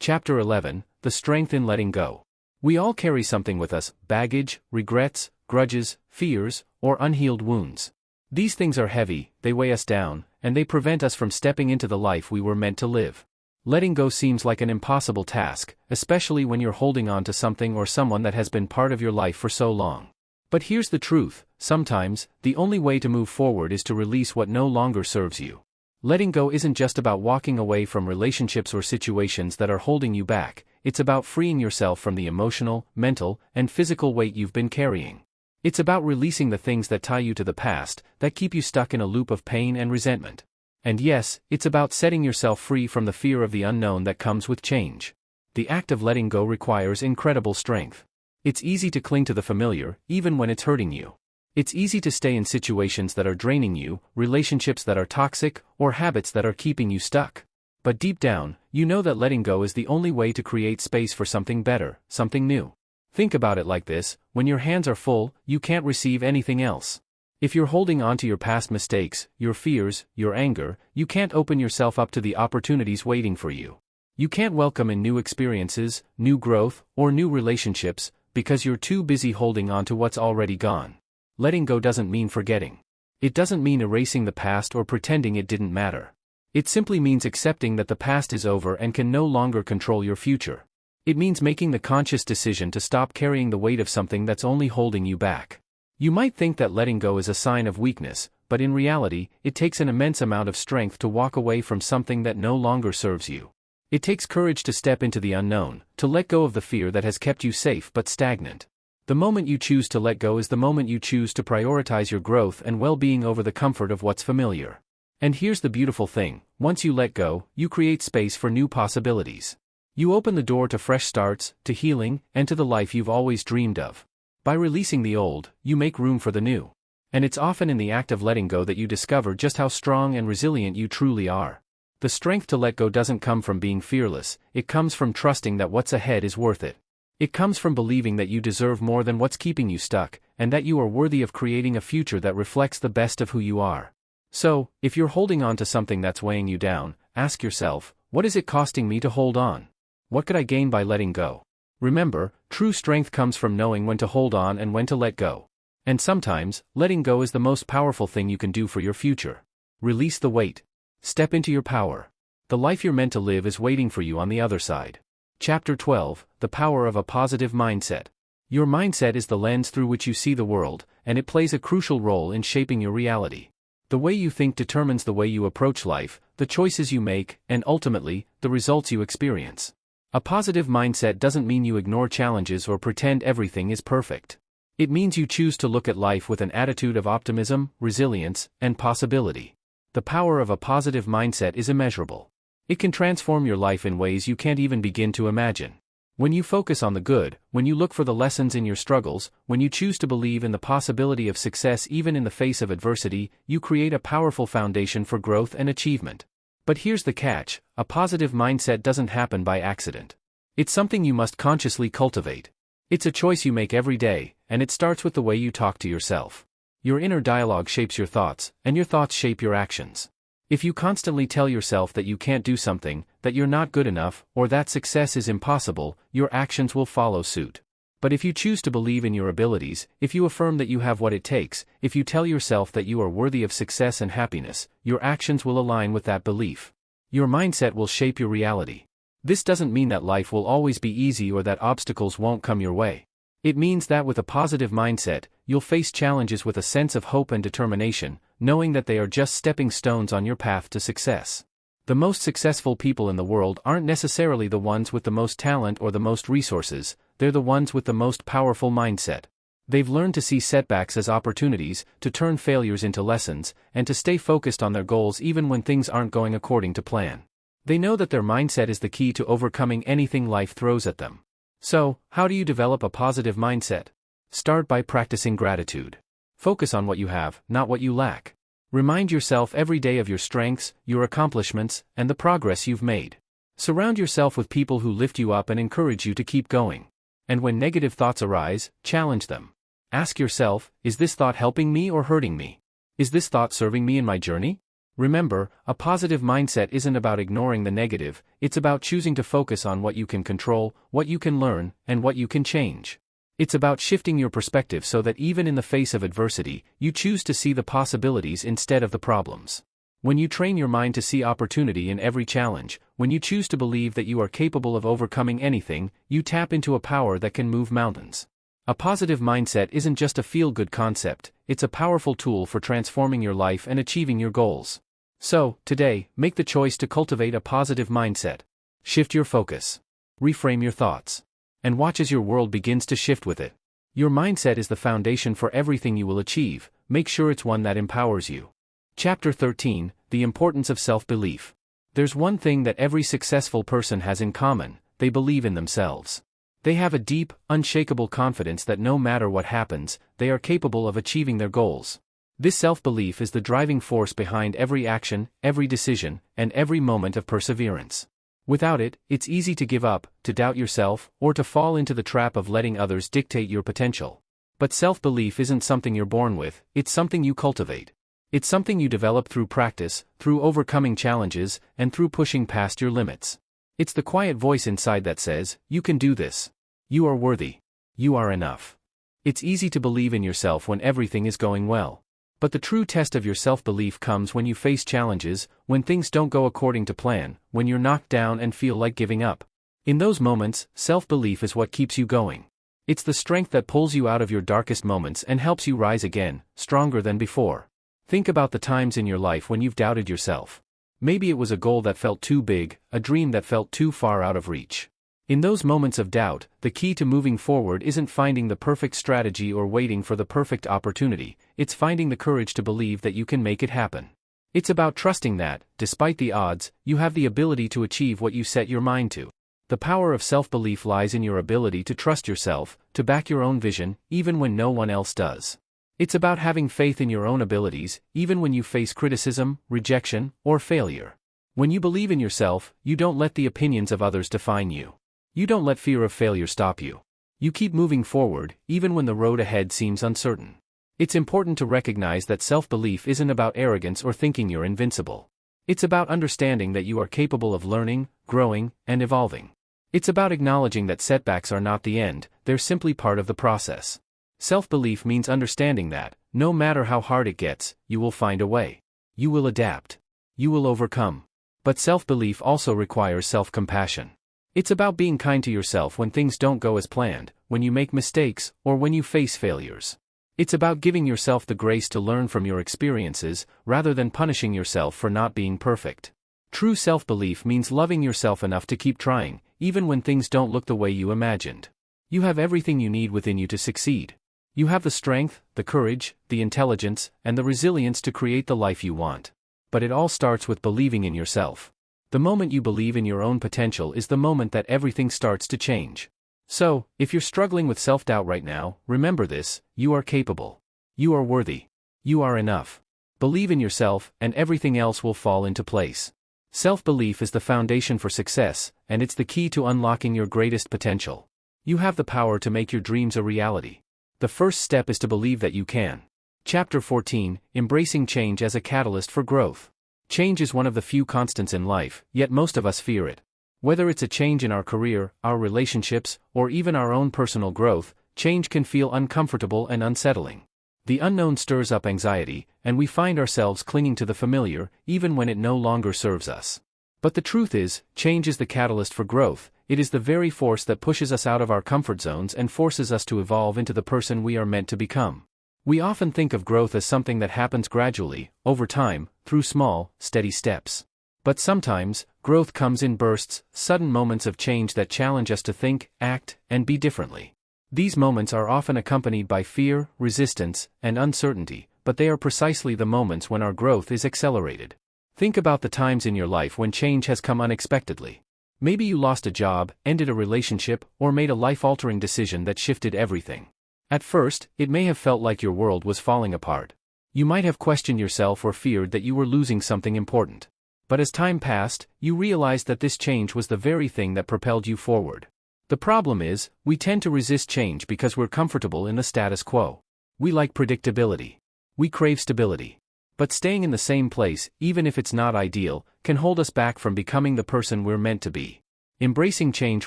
Chapter 11, The Strength in Letting Go. We all carry something with us: baggage, regrets, grudges, fears, or unhealed wounds. These things are heavy, they weigh us down, and they prevent us from stepping into the life we were meant to live. Letting go seems like an impossible task, especially when you're holding on to something or someone that has been part of your life for so long. But here's the truth: sometimes, the only way to move forward is to release what no longer serves you. Letting go isn't just about walking away from relationships or situations that are holding you back, it's about freeing yourself from the emotional, mental, and physical weight you've been carrying. It's about releasing the things that tie you to the past, that keep you stuck in a loop of pain and resentment. And yes, it's about setting yourself free from the fear of the unknown that comes with change. The act of letting go requires incredible strength. It's easy to cling to the familiar, even when it's hurting you. It's easy to stay in situations that are draining you, relationships that are toxic, or habits that are keeping you stuck. But deep down, you know that letting go is the only way to create space for something better, something new. Think about it like this: when your hands are full, you can't receive anything else. If you're holding on to your past mistakes, your fears, your anger, you can't open yourself up to the opportunities waiting for you. You can't welcome in new experiences, new growth, or new relationships, because you're too busy holding on to what's already gone. Letting go doesn't mean forgetting. It doesn't mean erasing the past or pretending it didn't matter. It simply means accepting that the past is over and can no longer control your future. It means making the conscious decision to stop carrying the weight of something that's only holding you back. You might think that letting go is a sign of weakness, but in reality, it takes an immense amount of strength to walk away from something that no longer serves you. It takes courage to step into the unknown, to let go of the fear that has kept you safe but stagnant. The moment you choose to let go is the moment you choose to prioritize your growth and well-being over the comfort of what's familiar. And here's the beautiful thing: once you let go, you create space for new possibilities. You open the door to fresh starts, to healing, and to the life you've always dreamed of. By releasing the old, you make room for the new. And it's often in the act of letting go that you discover just how strong and resilient you truly are. The strength to let go doesn't come from being fearless, it comes from trusting that what's ahead is worth it. It comes from believing that you deserve more than what's keeping you stuck, and that you are worthy of creating a future that reflects the best of who you are. So, if you're holding on to something that's weighing you down, ask yourself, what is it costing me to hold on? What could I gain by letting go? Remember, true strength comes from knowing when to hold on and when to let go. And sometimes, letting go is the most powerful thing you can do for your future. Release the weight. Step into your power. The life you're meant to live is waiting for you on the other side. Chapter 12, The Power of a Positive Mindset. Your mindset is the lens through which you see the world, and it plays a crucial role in shaping your reality. The way you think determines the way you approach life, the choices you make, and ultimately, the results you experience. A positive mindset doesn't mean you ignore challenges or pretend everything is perfect. It means you choose to look at life with an attitude of optimism, resilience, and possibility. The power of a positive mindset is immeasurable. It can transform your life in ways you can't even begin to imagine. When you focus on the good, when you look for the lessons in your struggles, when you choose to believe in the possibility of success even in the face of adversity, you create a powerful foundation for growth and achievement. But here's the catch: a positive mindset doesn't happen by accident. It's something you must consciously cultivate. It's a choice you make every day, and it starts with the way you talk to yourself. Your inner dialogue shapes your thoughts, and your thoughts shape your actions. If you constantly tell yourself that you can't do something, that you're not good enough, or that success is impossible, your actions will follow suit. But if you choose to believe in your abilities, if you affirm that you have what it takes, if you tell yourself that you are worthy of success and happiness, your actions will align with that belief. Your mindset will shape your reality. This doesn't mean that life will always be easy or that obstacles won't come your way. It means that with a positive mindset, you'll face challenges with a sense of hope and determination, knowing that they are just stepping stones on your path to success. The most successful people in the world aren't necessarily the ones with the most talent or the most resources, they're the ones with the most powerful mindset. They've learned to see setbacks as opportunities, to turn failures into lessons, and to stay focused on their goals even when things aren't going according to plan. They know that their mindset is the key to overcoming anything life throws at them. So, how do you develop a positive mindset? Start by practicing gratitude. Focus on what you have, not what you lack. Remind yourself every day of your strengths, your accomplishments, and the progress you've made. Surround yourself with people who lift you up and encourage you to keep going. And when negative thoughts arise, challenge them. Ask yourself, is this thought helping me or hurting me? Is this thought serving me in my journey? Remember, a positive mindset isn't about ignoring the negative, it's about choosing to focus on what you can control, what you can learn, and what you can change. It's about shifting your perspective so that even in the face of adversity, you choose to see the possibilities instead of the problems. When you train your mind to see opportunity in every challenge, when you choose to believe that you are capable of overcoming anything, you tap into a power that can move mountains. A positive mindset isn't just a feel-good concept, it's a powerful tool for transforming your life and achieving your goals. So, today, make the choice to cultivate a positive mindset. Shift your focus. Reframe your thoughts. And watch as your world begins to shift with it. Your mindset is the foundation for everything you will achieve, make sure it's one that empowers you. Chapter 13, The Importance of Self-Belief. There's one thing that every successful person has in common: they believe in themselves. They have a deep, unshakable confidence that no matter what happens, they are capable of achieving their goals. This self-belief is the driving force behind every action, every decision, and every moment of perseverance. Without it, it's easy to give up, to doubt yourself, or to fall into the trap of letting others dictate your potential. But self-belief isn't something you're born with, it's something you cultivate. It's something you develop through practice, through overcoming challenges, and through pushing past your limits. It's the quiet voice inside that says, "You can do this. You are worthy. You are enough." It's easy to believe in yourself when everything is going well. But the true test of your self-belief comes when you face challenges, when things don't go according to plan, when you're knocked down and feel like giving up. In those moments, self-belief is what keeps you going. It's the strength that pulls you out of your darkest moments and helps you rise again, stronger than before. Think about the times in your life when you've doubted yourself. Maybe it was a goal that felt too big, a dream that felt too far out of reach. In those moments of doubt, the key to moving forward isn't finding the perfect strategy or waiting for the perfect opportunity, it's finding the courage to believe that you can make it happen. It's about trusting that, despite the odds, you have the ability to achieve what you set your mind to. The power of self-belief lies in your ability to trust yourself, to back your own vision, even when no one else does. It's about having faith in your own abilities, even when you face criticism, rejection, or failure. When you believe in yourself, you don't let the opinions of others define you. You don't let fear of failure stop you. You keep moving forward, even when the road ahead seems uncertain. It's important to recognize that self-belief isn't about arrogance or thinking you're invincible. It's about understanding that you are capable of learning, growing, and evolving. It's about acknowledging that setbacks are not the end, they're simply part of the process. Self-belief means understanding that, no matter how hard it gets, you will find a way. You will adapt. You will overcome. But self-belief also requires self-compassion. It's about being kind to yourself when things don't go as planned, when you make mistakes, or when you face failures. It's about giving yourself the grace to learn from your experiences, rather than punishing yourself for not being perfect. True self-belief means loving yourself enough to keep trying, even when things don't look the way you imagined. You have everything you need within you to succeed. You have the strength, the courage, the intelligence, and the resilience to create the life you want. But it all starts with believing in yourself. The moment you believe in your own potential is the moment that everything starts to change. So, if you're struggling with self-doubt right now, remember this: you are capable. You are worthy. You are enough. Believe in yourself, and everything else will fall into place. Self-belief is the foundation for success, and it's the key to unlocking your greatest potential. You have the power to make your dreams a reality. The first step is to believe that you can. Chapter 14: Embracing Change as a Catalyst for Growth. Change is one of the few constants in life, yet most of us fear it. Whether it's a change in our career, our relationships, or even our own personal growth, change can feel uncomfortable and unsettling. The unknown stirs up anxiety, and we find ourselves clinging to the familiar, even when it no longer serves us. But the truth is, change is the catalyst for growth. It is the very force that pushes us out of our comfort zones and forces us to evolve into the person we are meant to become. We often think of growth as something that happens gradually, over time, through small, steady steps. But sometimes, growth comes in bursts, sudden moments of change that challenge us to think, act, and be differently. These moments are often accompanied by fear, resistance, and uncertainty, but they are precisely the moments when our growth is accelerated. Think about the times in your life when change has come unexpectedly. Maybe you lost a job, ended a relationship, or made a life-altering decision that shifted everything. At first, it may have felt like your world was falling apart. You might have questioned yourself or feared that you were losing something important. But as time passed, you realized that this change was the very thing that propelled you forward. The problem is, we tend to resist change because we're comfortable in the status quo. We like predictability. We crave stability. But staying in the same place, even if it's not ideal, can hold us back from becoming the person we're meant to be. Embracing change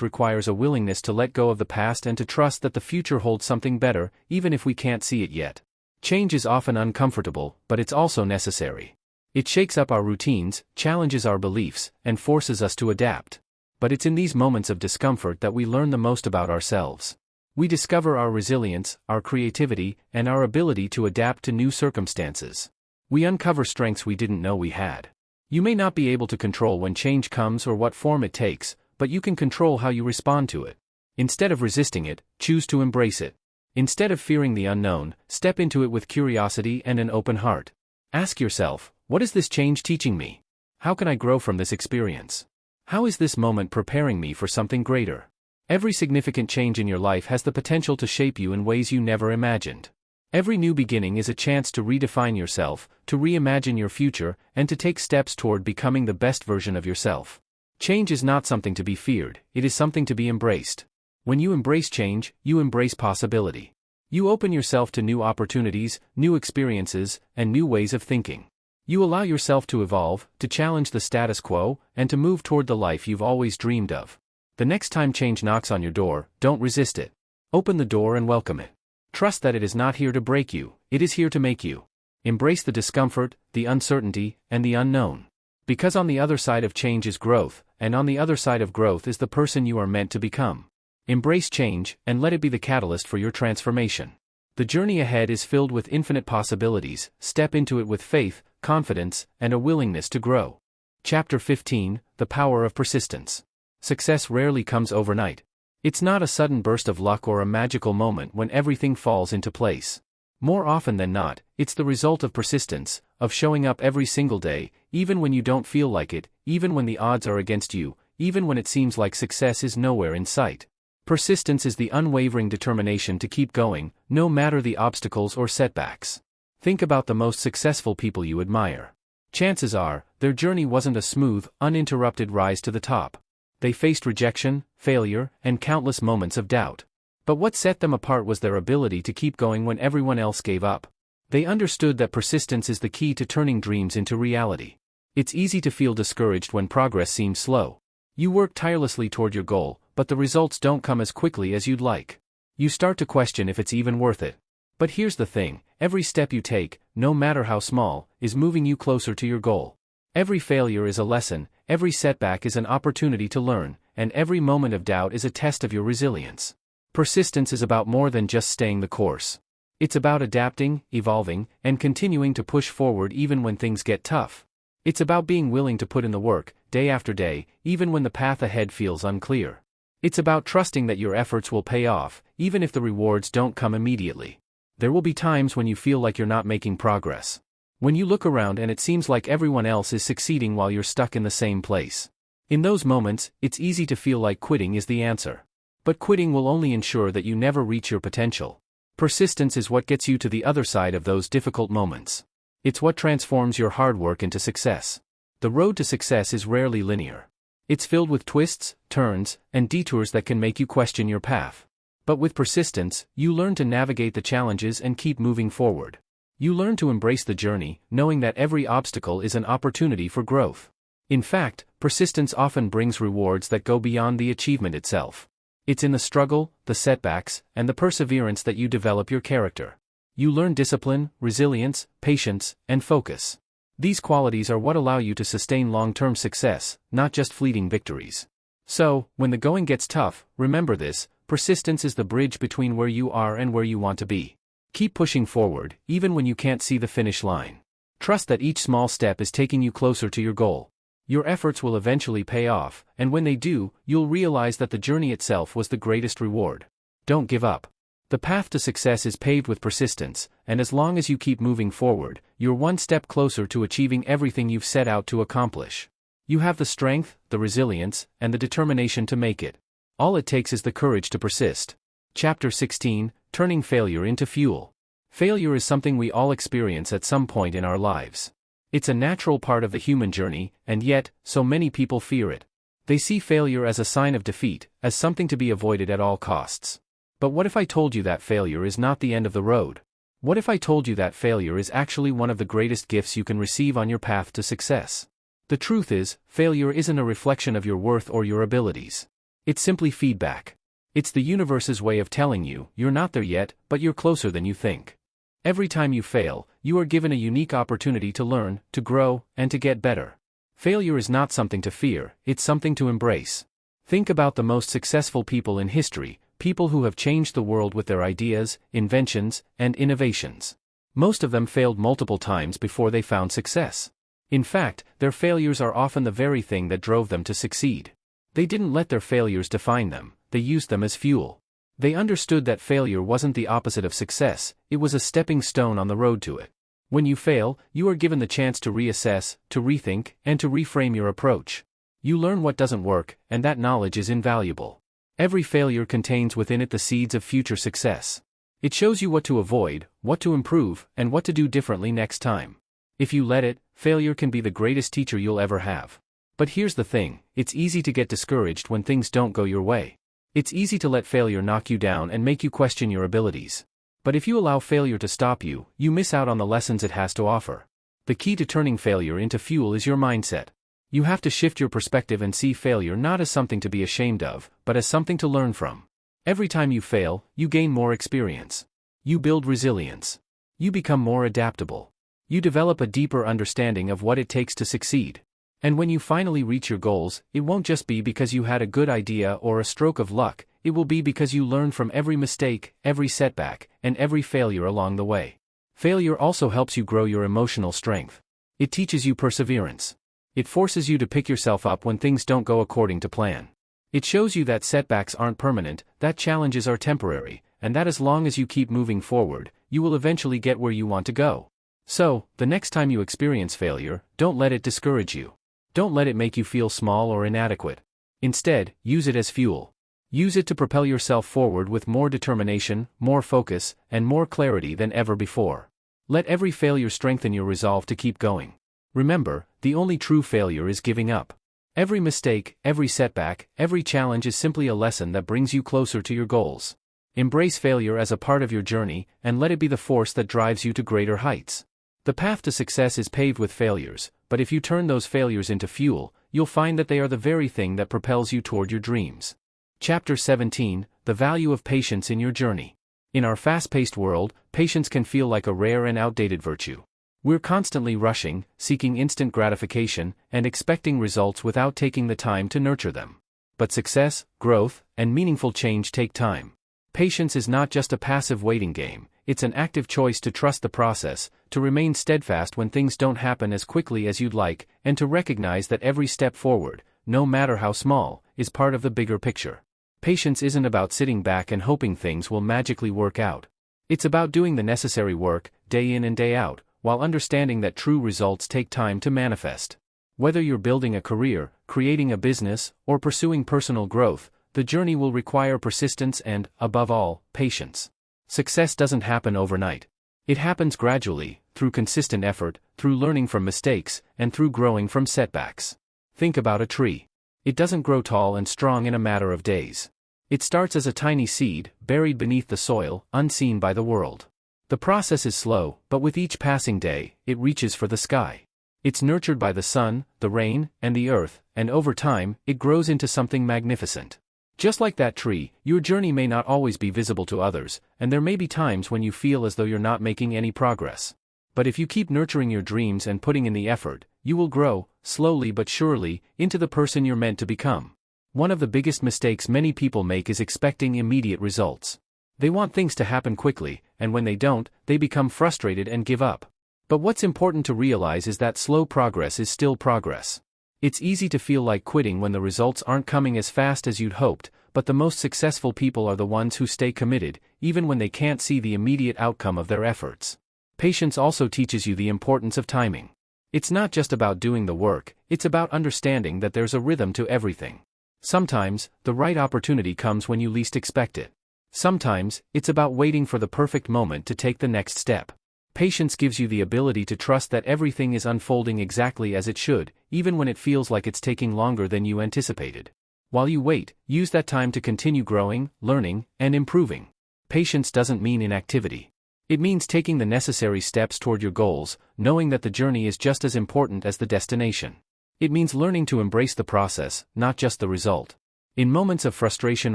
requires a willingness to let go of the past and to trust that the future holds something better, even if we can't see it yet. Change is often uncomfortable, but it's also necessary. It shakes up our routines, challenges our beliefs, and forces us to adapt. But it's in these moments of discomfort that we learn the most about ourselves. We discover our resilience, our creativity, and our ability to adapt to new circumstances. We uncover strengths we didn't know we had. You may not be able to control when change comes or what form it takes, but you can control how you respond to it. Instead of resisting it, choose to embrace it. Instead of fearing the unknown, step into it with curiosity and an open heart. Ask yourself, what is this change teaching me? How can I grow from this experience? How is this moment preparing me for something greater? Every significant change in your life has the potential to shape you in ways you never imagined. Every new beginning is a chance to redefine yourself, to reimagine your future, and to take steps toward becoming the best version of yourself. Change is not something to be feared, it is something to be embraced. When you embrace change, you embrace possibility. You open yourself to new opportunities, new experiences, and new ways of thinking. You allow yourself to evolve, to challenge the status quo, and to move toward the life you've always dreamed of. The next time change knocks on your door, don't resist it. Open the door and welcome it. Trust that it is not here to break you, it is here to make you. Embrace the discomfort, the uncertainty, and the unknown. Because on the other side of change is growth, and on the other side of growth is the person you are meant to become. Embrace change, and let it be the catalyst for your transformation. The journey ahead is filled with infinite possibilities, step into it with faith, confidence, and a willingness to grow. Chapter 15, The Power of Persistence. Success rarely comes overnight. It's not a sudden burst of luck or a magical moment when everything falls into place. More often than not, it's the result of persistence, of showing up every single day, even when you don't feel like it, even when the odds are against you, even when it seems like success is nowhere in sight. Persistence is the unwavering determination to keep going, no matter the obstacles or setbacks. Think about the most successful people you admire. Chances are, their journey wasn't a smooth, uninterrupted rise to the top. They faced rejection, failure, and countless moments of doubt. But what set them apart was their ability to keep going when everyone else gave up. They understood that persistence is the key to turning dreams into reality. It's easy to feel discouraged when progress seems slow. You work tirelessly toward your goal, but the results don't come as quickly as you'd like. You start to question if it's even worth it. But here's the thing, every step you take, no matter how small, is moving you closer to your goal. Every failure is a lesson, every setback is an opportunity to learn, and every moment of doubt is a test of your resilience. Persistence is about more than just staying the course. It's about adapting, evolving, and continuing to push forward even when things get tough. It's about being willing to put in the work, day after day, even when the path ahead feels unclear. It's about trusting that your efforts will pay off, even if the rewards don't come immediately. There will be times when you feel like you're not making progress. When you look around and it seems like everyone else is succeeding while you're stuck in the same place. In those moments, it's easy to feel like quitting is the answer. But quitting will only ensure that you never reach your potential. Persistence is what gets you to the other side of those difficult moments. It's what transforms your hard work into success. The road to success is rarely linear. It's filled with twists, turns, and detours that can make you question your path. But with persistence, you learn to navigate the challenges and keep moving forward. You learn to embrace the journey, knowing that every obstacle is an opportunity for growth. In fact, persistence often brings rewards that go beyond the achievement itself. It's in the struggle, the setbacks, and the perseverance that you develop your character. You learn discipline, resilience, patience, and focus. These qualities are what allow you to sustain long-term success, not just fleeting victories. So, when the going gets tough, remember this, persistence is the bridge between where you are and where you want to be. Keep pushing forward, even when you can't see the finish line. Trust that each small step is taking you closer to your goal. Your efforts will eventually pay off, and when they do, you'll realize that the journey itself was the greatest reward. Don't give up. The path to success is paved with persistence, and as long as you keep moving forward, you're one step closer to achieving everything you've set out to accomplish. You have the strength, the resilience, and the determination to make it. All it takes is the courage to persist. Chapter 16, Turning Failure into Fuel. Failure is something we all experience at some point in our lives. It's a natural part of the human journey, and yet, so many people fear it. They see failure as a sign of defeat, as something to be avoided at all costs. But what if I told you that failure is not the end of the road? What if I told you that failure is actually one of the greatest gifts you can receive on your path to success? The truth is, failure isn't a reflection of your worth or your abilities. It's simply feedback. It's the universe's way of telling you, you're not there yet, but you're closer than you think. Every time you fail, you are given a unique opportunity to learn, to grow, and to get better. Failure is not something to fear, it's something to embrace. Think about the most successful people in history, people who have changed the world with their ideas, inventions, and innovations. Most of them failed multiple times before they found success. In fact, their failures are often the very thing that drove them to succeed. They didn't let their failures define them, they used them as fuel. They understood that failure wasn't the opposite of success, it was a stepping stone on the road to it. When you fail, you are given the chance to reassess, to rethink, and to reframe your approach. You learn what doesn't work, and that knowledge is invaluable. Every failure contains within it the seeds of future success. It shows you what to avoid, what to improve, and what to do differently next time. If you let it, failure can be the greatest teacher you'll ever have. But here's the thing, it's easy to get discouraged when things don't go your way. It's easy to let failure knock you down and make you question your abilities. But if you allow failure to stop you, you miss out on the lessons it has to offer. The key to turning failure into fuel is your mindset. You have to shift your perspective and see failure not as something to be ashamed of, but as something to learn from. Every time you fail, you gain more experience. You build resilience. You become more adaptable. You develop a deeper understanding of what it takes to succeed. And when you finally reach your goals, it won't just be because you had a good idea or a stroke of luck, it will be because you learned from every mistake, every setback, and every failure along the way. Failure also helps you grow your emotional strength. It teaches you perseverance. It forces you to pick yourself up when things don't go according to plan. It shows you that setbacks aren't permanent, that challenges are temporary, and that as long as you keep moving forward, you will eventually get where you want to go. So, the next time you experience failure, don't let it discourage you. Don't let it make you feel small or inadequate. Instead, use it as fuel. Use it to propel yourself forward with more determination, more focus, and more clarity than ever before. Let every failure strengthen your resolve to keep going. Remember, the only true failure is giving up. Every mistake, every setback, every challenge is simply a lesson that brings you closer to your goals. Embrace failure as a part of your journey, and let it be the force that drives you to greater heights. The path to success is paved with failures, but if you turn those failures into fuel, you'll find that they are the very thing that propels you toward your dreams. Chapter 17, The Value of Patience in Your Journey. In our fast-paced world, patience can feel like a rare and outdated virtue. We're constantly rushing, seeking instant gratification, and expecting results without taking the time to nurture them. But success, growth, and meaningful change take time. Patience is not just a passive waiting game, it's an active choice to trust the process, to remain steadfast when things don't happen as quickly as you'd like, and to recognize that every step forward, no matter how small, is part of the bigger picture. Patience isn't about sitting back and hoping things will magically work out. It's about doing the necessary work, day in and day out, while understanding that true results take time to manifest. Whether you're building a career, creating a business, or pursuing personal growth, the journey will require persistence and, above all, patience. Success doesn't happen overnight. It happens gradually, through consistent effort, through learning from mistakes, and through growing from setbacks. Think about a tree. It doesn't grow tall and strong in a matter of days. It starts as a tiny seed, buried beneath the soil, unseen by the world. The process is slow, but with each passing day, it reaches for the sky. It's nurtured by the sun, the rain, and the earth, and over time, it grows into something magnificent. Just like that tree, your journey may not always be visible to others, and there may be times when you feel as though you're not making any progress. But if you keep nurturing your dreams and putting in the effort, you will grow, slowly but surely, into the person you're meant to become. One of the biggest mistakes many people make is expecting immediate results. They want things to happen quickly, and when they don't, they become frustrated and give up. But what's important to realize is that slow progress is still progress. It's easy to feel like quitting when the results aren't coming as fast as you'd hoped, but the most successful people are the ones who stay committed, even when they can't see the immediate outcome of their efforts. Patience also teaches you the importance of timing. It's not just about doing the work, it's about understanding that there's a rhythm to everything. Sometimes, the right opportunity comes when you least expect it. Sometimes, it's about waiting for the perfect moment to take the next step. Patience gives you the ability to trust that everything is unfolding exactly as it should, even when it feels like it's taking longer than you anticipated. While you wait, use that time to continue growing, learning, and improving. Patience doesn't mean inactivity. It means taking the necessary steps toward your goals, knowing that the journey is just as important as the destination. It means learning to embrace the process, not just the result. In moments of frustration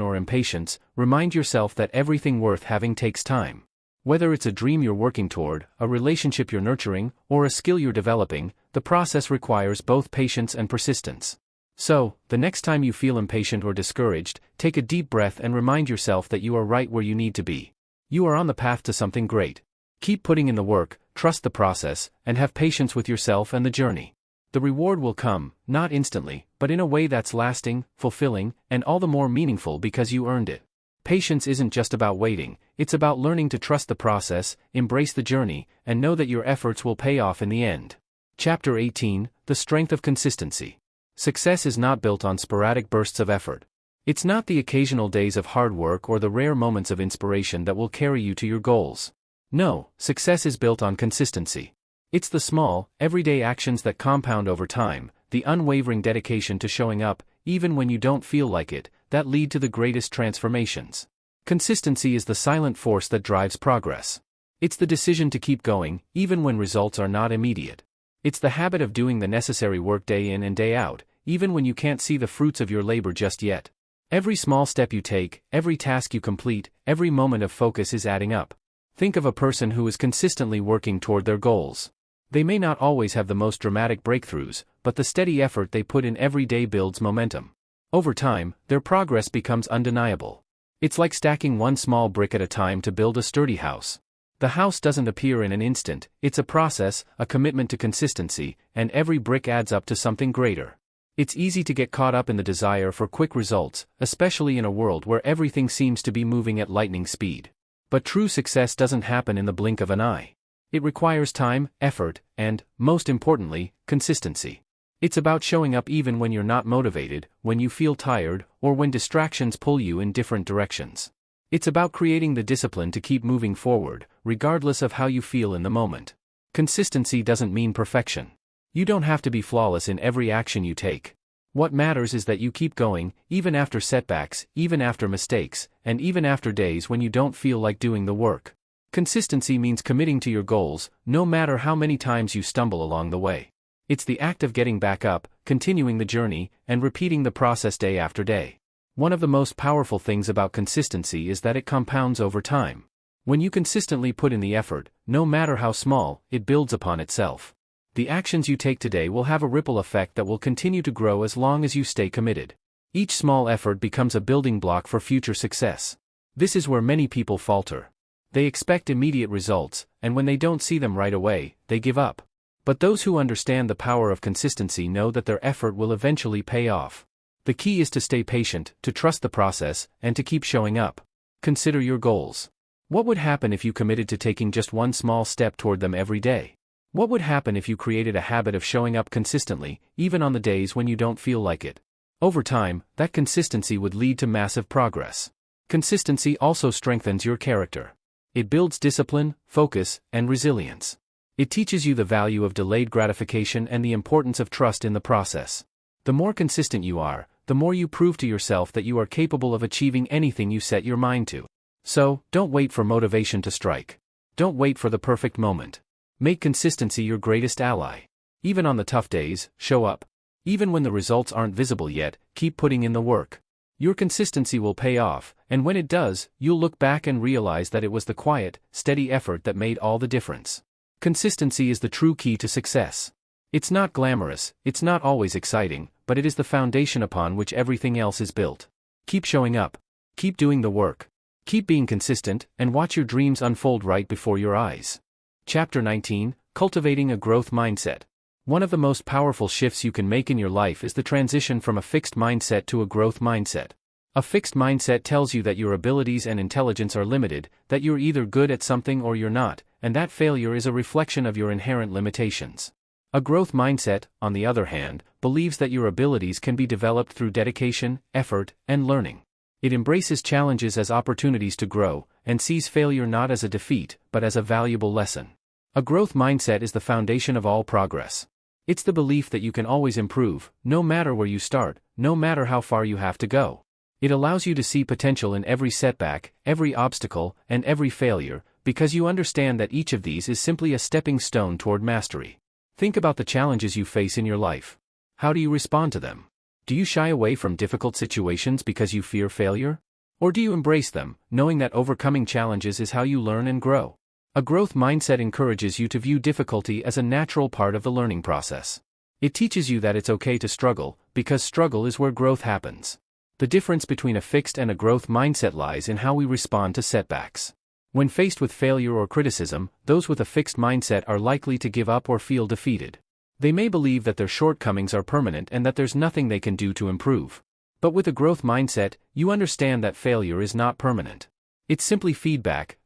or impatience, remind yourself that everything worth having takes time. Whether it's a dream you're working toward, a relationship you're nurturing, or a skill you're developing, the process requires both patience and persistence. So, the next time you feel impatient or discouraged, take a deep breath and remind yourself that you are right where you need to be. You are on the path to something great. Keep putting in the work, trust the process, and have patience with yourself and the journey. The reward will come, not instantly, but in a way that's lasting, fulfilling, and all the more meaningful because you earned it. Patience isn't just about waiting, it's about learning to trust the process, embrace the journey, and know that your efforts will pay off in the end. Chapter 18, The Strength of Consistency. Success is not built on sporadic bursts of effort. It's not the occasional days of hard work or the rare moments of inspiration that will carry you to your goals. No, success is built on consistency. It's the small, everyday actions that compound over time, the unwavering dedication to showing up, even when you don't feel like it, that lead to the greatest transformations. Consistency is the silent force that drives progress. It's the decision to keep going, even when results are not immediate. It's the habit of doing the necessary work day in and day out, even when you can't see the fruits of your labor just yet. Every small step you take, every task you complete, every moment of focus is adding up. Think of a person who is consistently working toward their goals. They may not always have the most dramatic breakthroughs, but the steady effort they put in every day builds momentum. Over time, their progress becomes undeniable. It's like stacking one small brick at a time to build a sturdy house. The house doesn't appear in an instant, it's a process, a commitment to consistency, and every brick adds up to something greater. It's easy to get caught up in the desire for quick results, especially in a world where everything seems to be moving at lightning speed. But true success doesn't happen in the blink of an eye. It requires time, effort, and, most importantly, consistency. It's about showing up even when you're not motivated, when you feel tired, or when distractions pull you in different directions. It's about creating the discipline to keep moving forward, regardless of how you feel in the moment. Consistency doesn't mean perfection. You don't have to be flawless in every action you take. What matters is that you keep going, even after setbacks, even after mistakes, and even after days when you don't feel like doing the work. Consistency means committing to your goals, no matter how many times you stumble along the way. It's the act of getting back up, continuing the journey, and repeating the process day after day. One of the most powerful things about consistency is that it compounds over time. When you consistently put in the effort, no matter how small, it builds upon itself. The actions you take today will have a ripple effect that will continue to grow as long as you stay committed. Each small effort becomes a building block for future success. This is where many people falter. They expect immediate results, and when they don't see them right away, they give up. But those who understand the power of consistency know that their effort will eventually pay off. The key is to stay patient, to trust the process, and to keep showing up. Consider your goals. What would happen if you committed to taking just one small step toward them every day? What would happen if you created a habit of showing up consistently, even on the days when you don't feel like it? Over time, that consistency would lead to massive progress. Consistency also strengthens your character. It builds discipline, focus, and resilience. It teaches you the value of delayed gratification and the importance of trust in the process. The more consistent you are, the more you prove to yourself that you are capable of achieving anything you set your mind to. So, don't wait for motivation to strike. Don't wait for the perfect moment. Make consistency your greatest ally. Even on the tough days, show up. Even when the results aren't visible yet, keep putting in the work. Your consistency will pay off, and when it does, you'll look back and realize that it was the quiet, steady effort that made all the difference. Consistency is the true key to success. It's not glamorous, it's not always exciting, but it is the foundation upon which everything else is built. Keep showing up. Keep doing the work. Keep being consistent, and watch your dreams unfold right before your eyes. Chapter 19, Cultivating a Growth Mindset. One of the most powerful shifts you can make in your life is the transition from a fixed mindset to a growth mindset. A fixed mindset tells you that your abilities and intelligence are limited, that you're either good at something or you're not, and that failure is a reflection of your inherent limitations. A growth mindset, on the other hand, believes that your abilities can be developed through dedication, effort, and learning. It embraces challenges as opportunities to grow, and sees failure not as a defeat, but as a valuable lesson. A growth mindset is the foundation of all progress. It's the belief that you can always improve, no matter where you start, no matter how far you have to go. It allows you to see potential in every setback, every obstacle, and every failure, because you understand that each of these is simply a stepping stone toward mastery. Think about the challenges you face in your life. How do you respond to them? Do you shy away from difficult situations because you fear failure? Or do you embrace them, knowing that overcoming challenges is how you learn and grow? A growth mindset encourages you to view difficulty as a natural part of the learning process. It teaches you that it's okay to struggle, because struggle is where growth happens. The difference between a fixed and a growth mindset lies in how we respond to setbacks. When faced with failure or criticism, those with a fixed mindset are likely to give up or feel defeated. They may believe that their shortcomings are permanent and that there's nothing they can do to improve. But with a growth mindset, you understand that failure is not permanent. It's simply feedback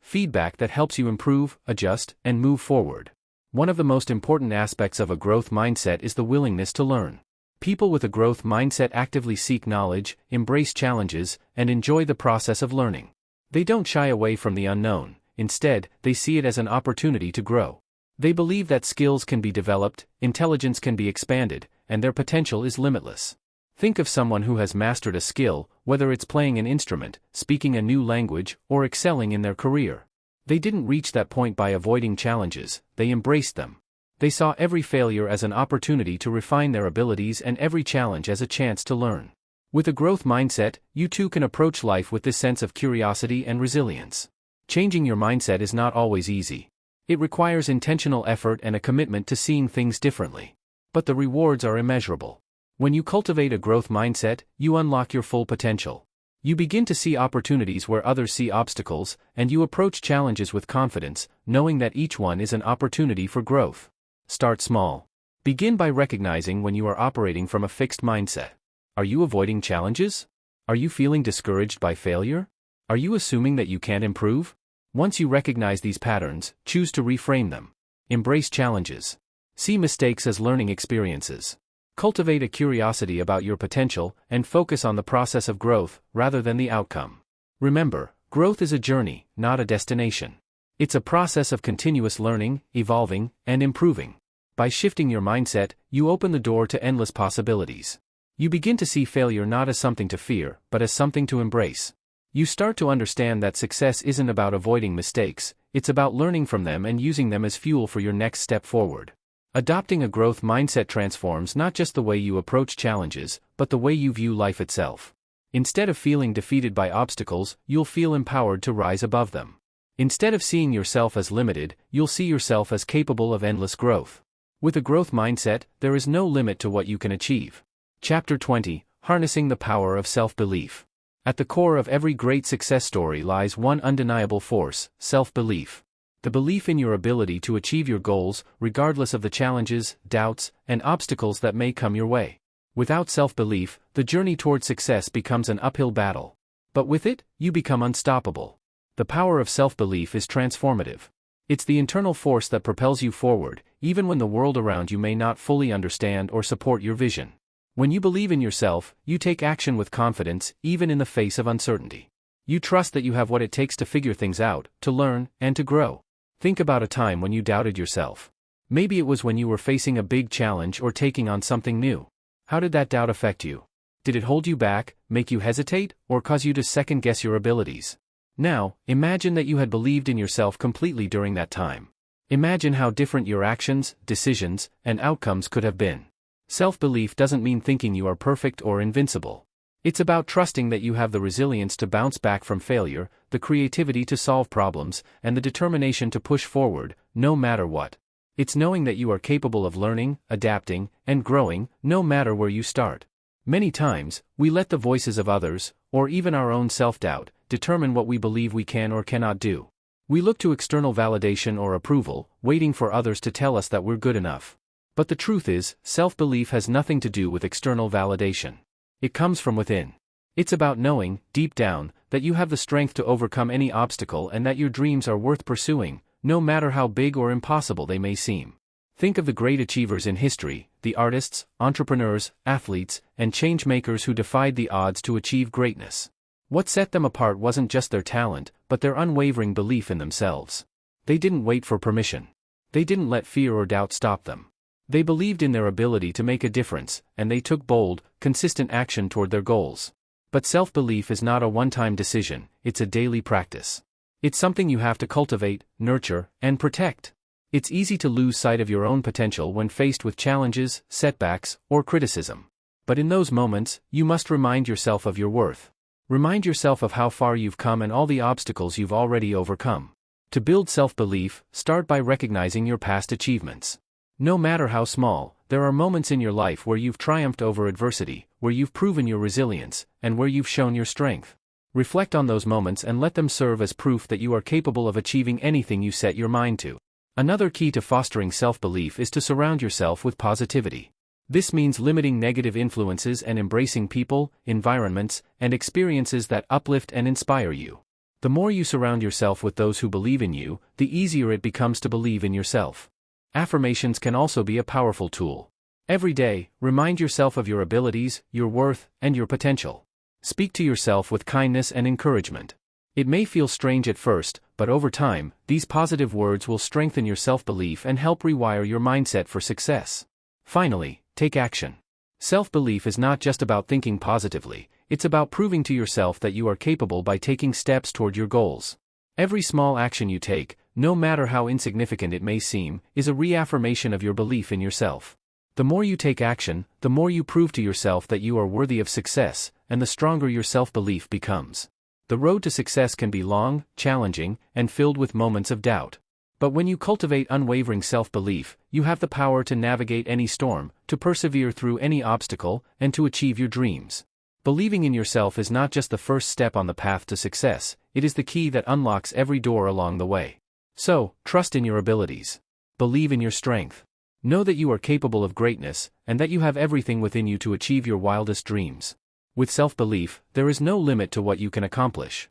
that helps you improve, adjust, and move forward. One of the most important aspects of a growth mindset is the willingness to learn. People with a growth mindset actively seek knowledge, embrace challenges, and enjoy the process of learning. They don't shy away from the unknown, instead, they see it as an opportunity to grow. They believe that skills can be developed, intelligence can be expanded, and their potential is limitless. Think of someone who has mastered a skill, whether it's playing an instrument, speaking a new language, or excelling in their career. They didn't reach that point by avoiding challenges, they embraced them. They saw every failure as an opportunity to refine their abilities and every challenge as a chance to learn. With a growth mindset, you too can approach life with this sense of curiosity and resilience. Changing your mindset is not always easy. It requires intentional effort and a commitment to seeing things differently. But the rewards are immeasurable. When you cultivate a growth mindset, you unlock your full potential. You begin to see opportunities where others see obstacles, and you approach challenges with confidence, knowing that each one is an opportunity for growth. Start small. Begin by recognizing when you are operating from a fixed mindset. Are you avoiding challenges? Are you feeling discouraged by failure? Are you assuming that you can't improve? Once you recognize these patterns, choose to reframe them. Embrace challenges. See mistakes as learning experiences. Cultivate a curiosity about your potential and focus on the process of growth rather than the outcome. Remember, growth is a journey, not a destination. It's a process of continuous learning, evolving, and improving. By shifting your mindset, you open the door to endless possibilities. You begin to see failure not as something to fear, but as something to embrace. You start to understand that success isn't about avoiding mistakes, it's about learning from them and using them as fuel for your next step forward. Adopting a growth mindset transforms not just the way you approach challenges, but the way you view life itself. Instead of feeling defeated by obstacles, you'll feel empowered to rise above them. Instead of seeing yourself as limited, you'll see yourself as capable of endless growth. With a growth mindset, there is no limit to what you can achieve. Chapter 20, Harnessing the Power of Self-Belief. At the core of every great success story lies one undeniable force: self-belief. The belief in your ability to achieve your goals, regardless of the challenges, doubts, and obstacles that may come your way. Without self-belief, the journey toward success becomes an uphill battle. But with it, you become unstoppable. The power of self-belief is transformative. It's the internal force that propels you forward, even when the world around you may not fully understand or support your vision. When you believe in yourself, you take action with confidence, even in the face of uncertainty. You trust that you have what it takes to figure things out, to learn, and to grow. Think about a time when you doubted yourself. Maybe it was when you were facing a big challenge or taking on something new. How did that doubt affect you? Did it hold you back, make you hesitate, or cause you to second-guess your abilities? Now, imagine that you had believed in yourself completely during that time. Imagine how different your actions, decisions, and outcomes could have been. Self-belief doesn't mean thinking you are perfect or invincible. It's about trusting that you have the resilience to bounce back from failure, the creativity to solve problems, and the determination to push forward, no matter what. It's knowing that you are capable of learning, adapting, and growing, no matter where you start. Many times, we let the voices of others, or even our own self-doubt, determine what we believe we can or cannot do. We look to external validation or approval, waiting for others to tell us that we're good enough. But the truth is, self-belief has nothing to do with external validation. It comes from within. It's about knowing, deep down, that you have the strength to overcome any obstacle and that your dreams are worth pursuing, no matter how big or impossible they may seem. Think of the great achievers in history, the artists, entrepreneurs, athletes, and change-makers who defied the odds to achieve greatness. What set them apart wasn't just their talent, but their unwavering belief in themselves. They didn't wait for permission. They didn't let fear or doubt stop them. They believed in their ability to make a difference, and they took bold, consistent action toward their goals. But self-belief is not a one-time decision, it's a daily practice. It's something you have to cultivate, nurture, and protect. It's easy to lose sight of your own potential when faced with challenges, setbacks, or criticism. But in those moments, you must remind yourself of your worth. Remind yourself of how far you've come and all the obstacles you've already overcome. To build self-belief, start by recognizing your past achievements. No matter how small, there are moments in your life where you've triumphed over adversity, where you've proven your resilience, and where you've shown your strength. Reflect on those moments and let them serve as proof that you are capable of achieving anything you set your mind to. Another key to fostering self-belief is to surround yourself with positivity. This means limiting negative influences and embracing people, environments, and experiences that uplift and inspire you. The more you surround yourself with those who believe in you, the easier it becomes to believe in yourself. Affirmations can also be a powerful tool. Every day, remind yourself of your abilities, your worth, and your potential. Speak to yourself with kindness and encouragement. It may feel strange at first, but over time, these positive words will strengthen your self-belief and help rewire your mindset for success. Finally, take action. Self-belief is not just about thinking positively, it's about proving to yourself that you are capable by taking steps toward your goals. Every small action you take, no matter how insignificant it may seem, is a reaffirmation of your belief in yourself. The more you take action, the more you prove to yourself that you are worthy of success, and the stronger your self-belief becomes. The road to success can be long, challenging, and filled with moments of doubt. But when you cultivate unwavering self-belief, you have the power to navigate any storm, to persevere through any obstacle, and to achieve your dreams. Believing in yourself is not just the first step on the path to success, it is the key that unlocks every door along the way. So, trust in your abilities. Believe in your strength. Know that you are capable of greatness, and that you have everything within you to achieve your wildest dreams. With self-belief, there is no limit to what you can accomplish.